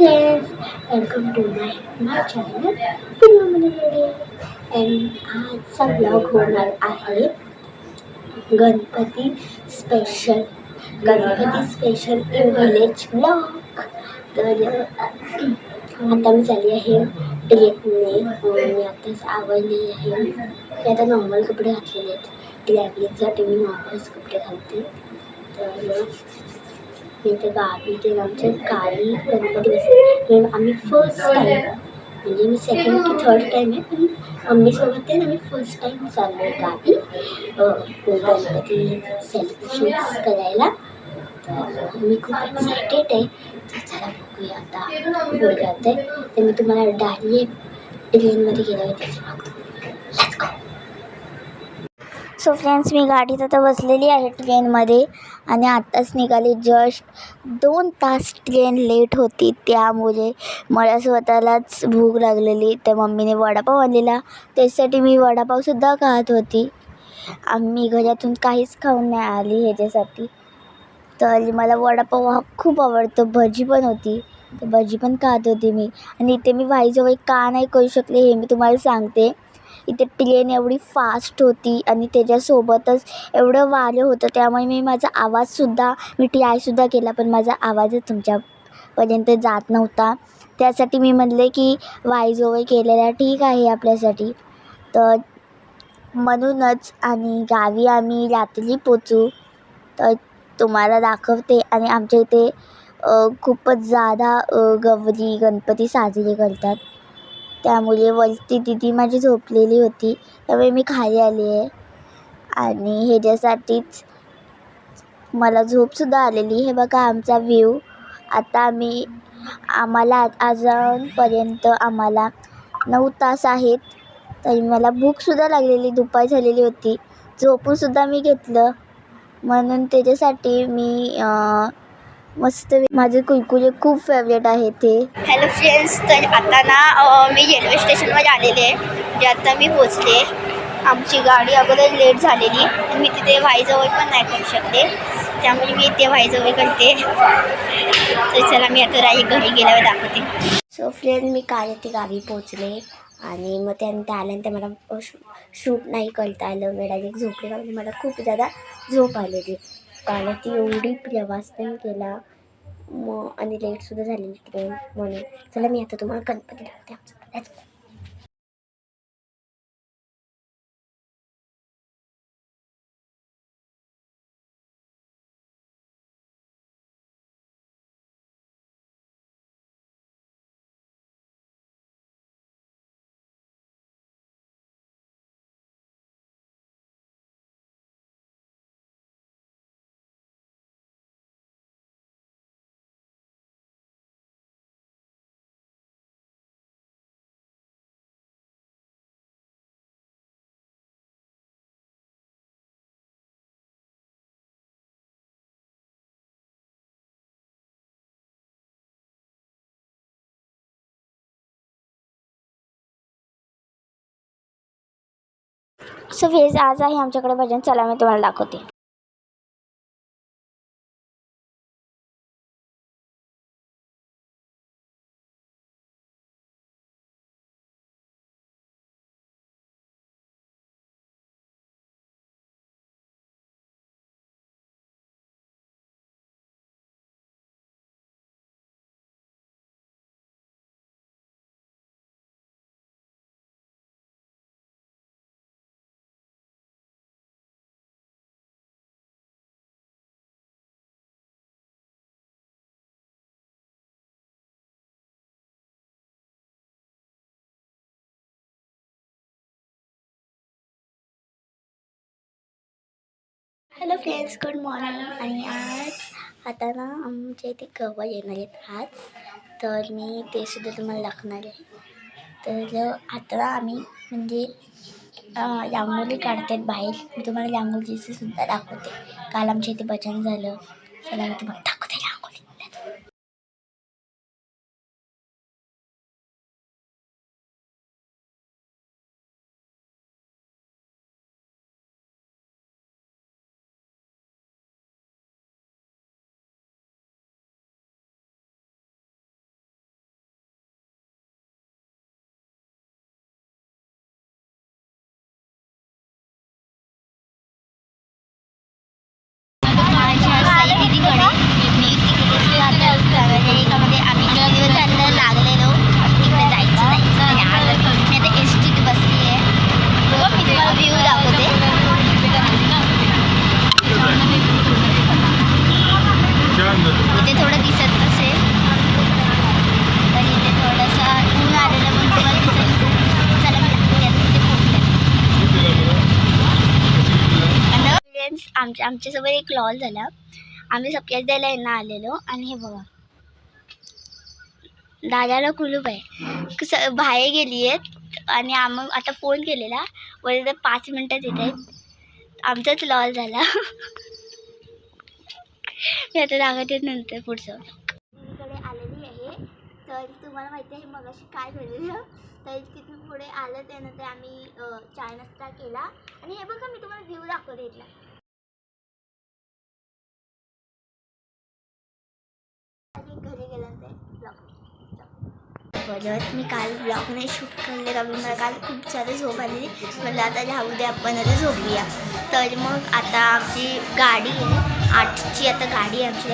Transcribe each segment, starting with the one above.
friends, welcome to my channel Phenomenal. And आजचा blog होणार आहे Ganpati special in village blog. तर आता मी चालली आहे ट्रेकने. मी आताच आवडली आहे. मी आता नॉर्मल कपडे घातलेले आहेत. ट्रॅव्हलिंगसाठी मी नॉर्मल्स कपडे घालते. तर मी ते गावी ते आमच्या गावी गणपती बसले. आम्ही फर्स्ट टाईम म्हणजे मी सेकंड की थर्ड टाईम आहे, पण मम्मीसोबत आहे ना, मी फर्स्ट टाईम चाललो आहे गावी गणपती सेलिब्रेशन्स करायला. तर मी खूप एक्सायटेड आहे. तर चला बघूया आता पुढे जाते. तर मी तुम्हाला डायरेक्ट ट्रेनमध्ये गेल्यावर त्याची बघतो. Let's go. सो फ्रेंड्स, मी गाडीत आता बसलेली आहे ट्रेनमध्ये आणि आत्ताच निघाली. जस्ट 2 तास ट्रेन लेट होती, त्यामुळे मला स्वतःलाच भूक लागलेली. तर मम्मीने वडापाव आणलेला, त्याच्यासाठी मी वडापावसुद्धा खात होती. आम्ही घरातून काहीच खाऊन नाही आली ह्याच्यासाठी. तर मला वडापाव हा खूप आवडतो. भजी पण होती, तर भजी पण खात होती मी. आणि इथे मी वाईजवळ का नाही करू शकले हे मी तुम्हाला सांगते. इथे ट्रेन एवढी फास्ट होती आणि त्याच्यासोबतच एवढं वारं होतं, त्यामुळे मी ट्रायसुद्धा केला, पण माझा आवाजच तुमच्यापर्यंत जात नव्हता. त्यासाठी मी म्हणले की वाईजवळ केलेला ठीक आहे आपल्यासाठी. तर म्हणूनच आणि गावी आम्ही रात्री पोचू. तर तुम्हाला दाखवते. आणि आमच्या इथे खूपच जादा गणपती साजरे करतात. त्यामुळे वरती दीदी माझी झोपलेली होती, त्यामुळे मी खाली आली आहे. आणि ह्याच्यासाठीच मला झोपसुद्धा आलेली. हे बघा आमचा व्ह्यू. आता आम्हाला अजूनपर्यंत आम्हाला 9 तास आहेत. तरी मला भूकसुद्धा लागलेली, दुपार झालेली होती. झोपूनसुद्धा मी घेतलं, म्हणून त्याच्यासाठी मी मस्त माझे कुरकुरे खूप फेवरेट आहे ते. हॅलो फ्रेंड्स, तर आता ना मी रेल्वे स्टेशनवर आलेले आहे. म्हणजे आता मी पोचले. आमची गाडी अगोदर लेट झालेली आणि मी तिथे वाईजवळ पण नाही करू शकते, त्यामुळे मी इथे वाईजवळ करते. तर चला मी आता घरी गेल्यावर दाखवते. सो फ्रेंड, मी काल इथे गावी पोचले आणि मग त्यानंतर आल्यानंतर मला शूट नाही करता आलं. मी डायरेक्ट झोपले, म्हणजे मला खूप जादा झोप आलेली. काल ती एवढी प्रवास पण केला मग आणि लेटसुद्धा झालेली ट्रेन, म्हणून चला मी आता तुम्हाला गणपती दाखवते आमचं. सो फेज आज आहे आमच्याकडे भजन. चला मी तुम्हाला दाखवते. Hello friends, good morning. आणि आता ना आमच्या इथे गवळ येणार आहेत आज, तर मी ते सुद्धा तुम्हाला दाखवणार आहे. तर आता आम्ही म्हणजे रांगोळी काढतात बाहेर. मी तुम्हाला रांगोळीचं सुद्धा दाखवते. काल आमच्या इथे भजन झालं. चला मी तुम्हाला दाखवते रांगोळी. अमेरिकामध्ये आम्ही किती दिवस झालं लागलेलो तिकडे जायचं आणि मी आता एस टीत बसली आहे. बघा मी तुम्हाला व्ह्यू दाखवते. इथे थोडं दिसत नसेल तर इथे थोडंसं ऊन आलेलं पण तुम्हाला दिसत. चला मी आमच्यासोबत एक लॉल झाला. आम्ही सप्यास द्यायला यांना आलेलो आणि हे बघा दादाला कुलूप आहे. बाहेर गेली आहेत आणि आता फोन केलेला वरती 5 मिनिटात येत आहेत. आमचाच लॉल झाला. मी आता दाखवते नंतर पुढचं. तिकडे आलेली आहे तर तुम्हाला माहिती आहे मगाशी काय झालेलं. तर तिथून पुढे आलं त्यानंतर आम्ही चाय नाश्ता केला आणि हे बघा मी तुम्हाला व्ह्यू दाखवते इथला. घरी गेल्यानंतर परत मी काल ब्लॉग नाही शूट केले कारण मला काल खूप सारी झोप आलेली. मला आता राहू दे आपण आता झोपूया. तर मग आता आमची गाडी आहे 8ची आता गाडी आहे आमची.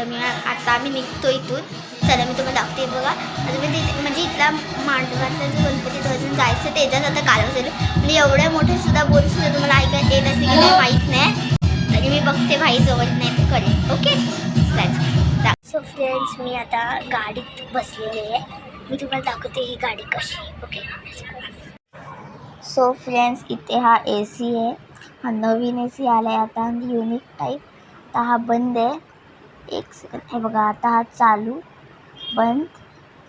आता आम्ही निघतो इथून. चला मी तुम्हाला दाखते बघा. आता मी तिथे म्हणजे इथला मांडवातला जो गणपती अजून जायचं त्याच्याच आता काल असेल. म्हणजे एवढ्या मोठे सुद्धा बोलू सुद्धा तुम्हाला ऐकायला येत असेल की नाही माहीत नाही. तरी मी बघते भाई जवळ नाही तर करेन. ओके सो फ्रेंड्स मी आता गाडीत बसलेली आहे. मी तुम्हाला दाखवते ही गाडी कशी आहे. ओके सो फ्रेंड्स इथे हा AC आहे. हा नवीन AC आला आहे आता युनिक टाईप. आता हा बंद आहे. एक सेकंड हे बघा आता हा चालू बंद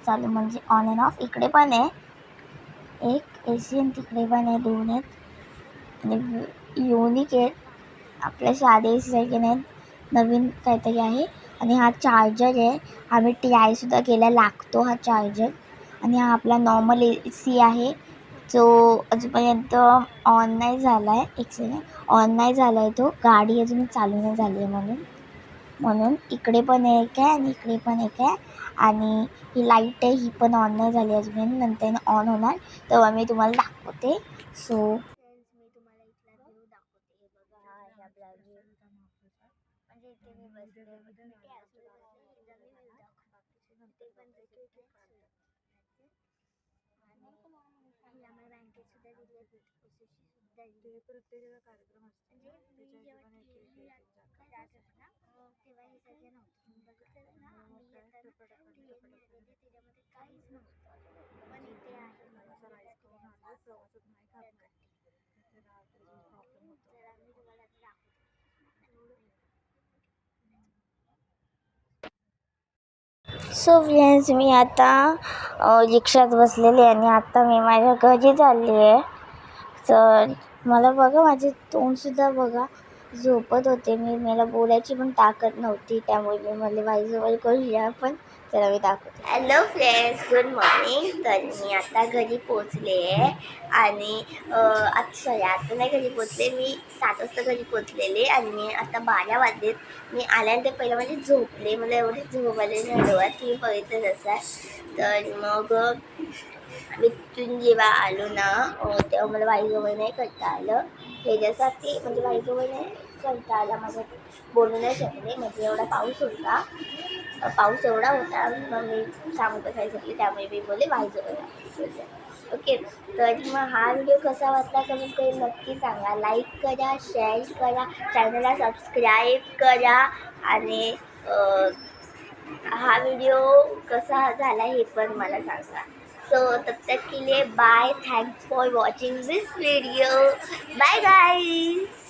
चालू म्हणजे ऑन अँड ऑफ. इकडे पण आहे एक AC आणि तिकडे पण आहे 2 आहेत आणि युनिक आहे. आपल्या साधे AC सारखे नाहीत नवीन काहीतरी आहे. आणि हा चार्जर आहे. आम्ही TI केला लागतो हा चार्जर. आणि हा आपला नॉर्मल AC आहे जो अजूनपर्यंत ऑन नाही झाला आहे. एक सेकंड ऑन नाही झाला आहे तो. गाडी अजून चालू नाही झाली आहे म्हणून इकडे पण एक आहे आणि इकडे पण एक आहे. आणि ही लाईट आहे ही पण ऑन नाही झाली अजून. नंतर ऑन होणार तेव्हा मी तुम्हाला दाखवते. सो मी तुम्हाला इथला व्ह्यू दाखवते. हे बघा हे आपला व्ह्यू म्हणजे इथे मी बसले आम्हाला बँकेत सुद्धा दिले प्रत्येकाला कार्यक्रम असतो. म्हणजे मी जेव्हा जात होते ना तेव्हा हे सगळं नव्हतं. बघितलं ना मी येताना त्याच्यामध्ये काहीच नव्हतं पण इथे आहे. जरा मी तुम्हाला दाखवते. सो फ्रेंड्स मी आता रिक्षात बसलेली आणि आता मी माझ्या घरी चालली आहे. तर मला बघा माझे तोंडसुद्धा बघा झोपत होते. मला बोलायची पण ताकद नव्हती त्यामुळे मी मला वाईजवळ करूया. पण चला मी दाखवते. Hello friends good morning. तर मी आता घरी पोचले आहे आणि आता नाही घरी पोचले. मी 7 वाजता घरी पोचलेले आणि मी आता 12 वाजलेत. मी आल्यानंतर पहिलं म्हणजे झोपले. मला एवढे झोप आले नडवात तुम्ही बघितलं जसं आहे. तर मग मी तिथून जेव्हा आलो ना तेव्हा मला वाईजवळ नाही करता आलं. ह्याच्यासाठी म्हणजे वाईजवळ नाही करता आला. माझं बोलू नाही शकले म्हणजे एवढा पाऊस होता. पाऊस एवढा होता मग मी सांगतो खायसाठी त्यामुळे मी बोलले वाईजवळ. ओके तर मग हा व्हिडिओ कसा वाटला कमेंट करून नक्की सांगा. लाईक करा शेअर करा चॅनलला सबस्क्राईब करा आणि हा व्हिडिओ कसा झाला हे पण मला सांगा. सो तब तक के लिए bye. Thanks for watching this video. Bye guys.